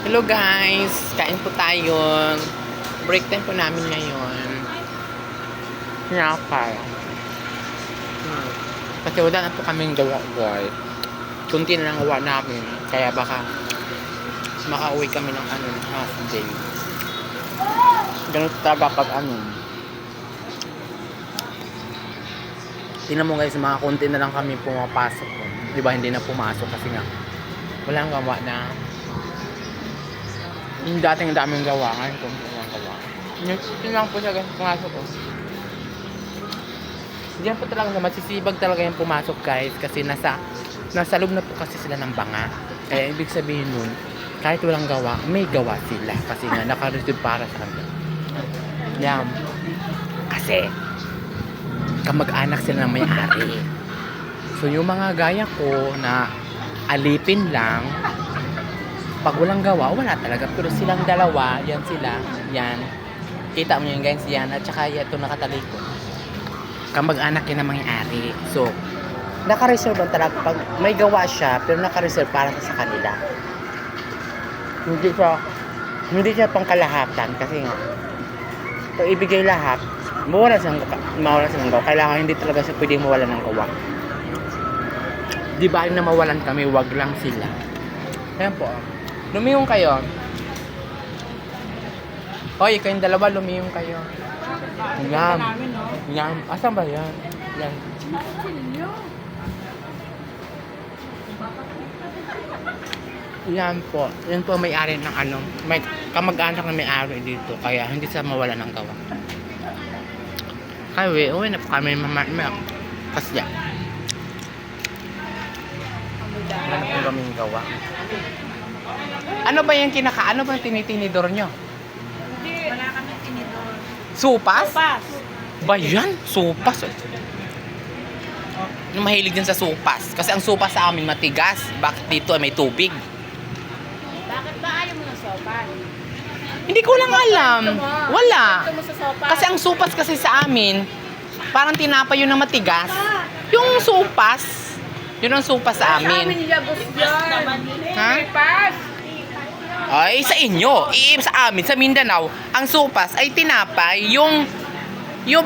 Hello guys, kain po tayo. Break time po namin ngayon. Nakakal. Kasi wala na po kaming gawa guys. Kunti na lang gawa namin. Kaya baka makauwi kami ng half day. Ganun talaga pag tingnan mo guys, mga konti na lang kami pumapasok. Diba hindi na pumasok kasi nga walang gawa na. Yung dating daming gawa, ngayon kung walang gawa. Yun lang po siya guys, pumasok ko. Diyan po talaga masisibag talaga yung pumasok guys kasi nasa loob na po kasi sila ng banga. Kaya ibig sabihin nun, kahit walang gawa, may gawa sila kasi nga naka-reserve para sa kanila. Yan. Kasi kamag-anak sila ng may-ari. So yung mga gaya ko na alipin lang, pag walang gawa, wala talaga. Pero silang dalawa, yan sila, yan. Kita mo yun guys, yan. At saka ito nakatalikod. Kamag-anak yun ng may-ari. So, naka-reserve lang talaga. Pag may gawa siya, pero naka-reserve para sa kanila. Hindi siya pang kalahatan kasi nga, pag ibigay lahat, mawala siyang gawa. Kailangan hindi talaga siya pwedeng mawala ng gawa. Di ba na mawalan kami, wag lang sila. Ayan po. Lumiyong kayo. Hoy, kayong dalawa, lumiyong kayo. Yan. Yan. Asan ba yan? Yan. Yan po. Yan po may-ari ng may kamag-anak na may-ari dito. Kaya hindi siya mawala ng gawa. Kaya uwi na po kami kasi yan. Wala na po kaming gawa. Ano ba yung ano ba yung tinitinidor nyo? Hindi. Wala kami tinidor. Supas? Supas. Ba yan? Supas. Mahilig din sa supas. Kasi ang supas sa amin matigas. Bakit dito ay may tubig? Bakit ba ayaw mo ng sopas? Hindi ko lang alam. Wala. Gusto mo sa sopas? Kasi ang supas kasi sa amin, parang tinapay yun na matigas. Yung supas, yun ang supas sa amin. Sa amin yabos yan. Ha? Supas. Ay, sa inyo. Sa amin, sa Mindanao, ang supas ay tinapay. Yung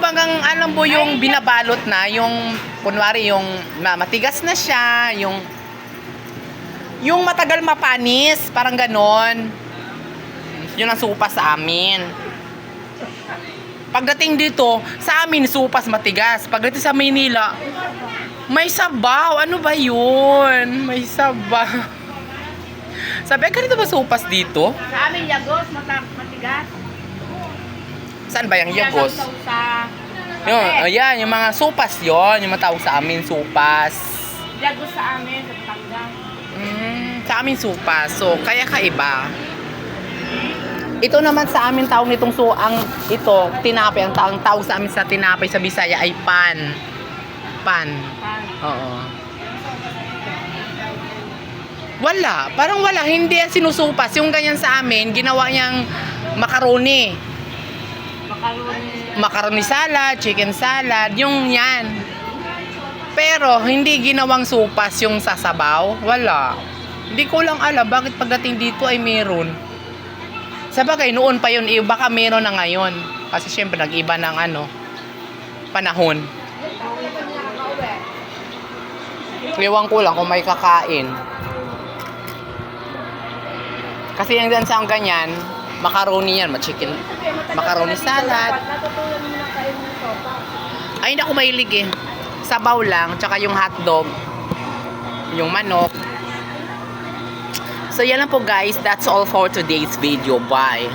bagang, alam mo, yung binabalot na, yung, kunwari, yung matigas na siya, yung matagal mapanis, parang ganon. Yun ang supas sa amin. Pagdating dito, sa amin, supas matigas. Pagdating sa Maynila, may sabaw. Ano ba yun? May sabaw. Sabi, ganito ba supas dito? Sa amin yagos, matigas. Saan ba yung yagos? Sa Yun, ayan, yung mga supas yon, yung matawag sa amin, supas. yagos sa amin, sa Tanggang. Sa amin supas. So, kaya kaiba. Ito naman sa amin tawag nitong ito, tinapay. Ang tawag sa amin sa tinapay sa Bisaya ay pan. Pan. Oo. Wala. Parang wala. Hindi yan sinusupas. Yung ganyan sa amin, ginawa niyang macaroni. Macaroni salad, chicken salad, yung yan. Pero, hindi ginawang supas yung sasabaw. Wala. Hindi ko lang alam bakit pagdating dito ay meron. Sabagay, noon pa yun, baka meron na ngayon. Kasi syempre, nag-iba ng panahon. Ewan ko lang kung may kakain. Kasi yung dyan sa ganyan, macaroni yan, macaroni salad. Natutulan mo na kayo ng sopas. Ay, hindi ako mahilig eh. Sabaw lang, tsaka yung hotdog, yung manok. So, yan lang po guys. That's all for today's video. Bye!